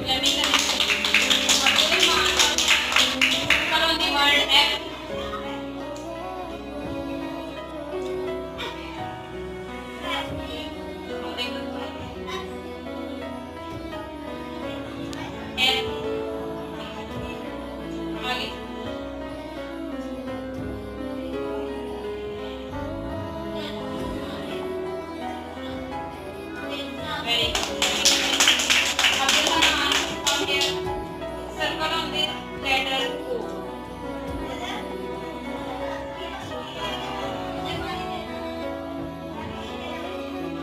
Let me connect. Color the word F. F. आगे. Very good.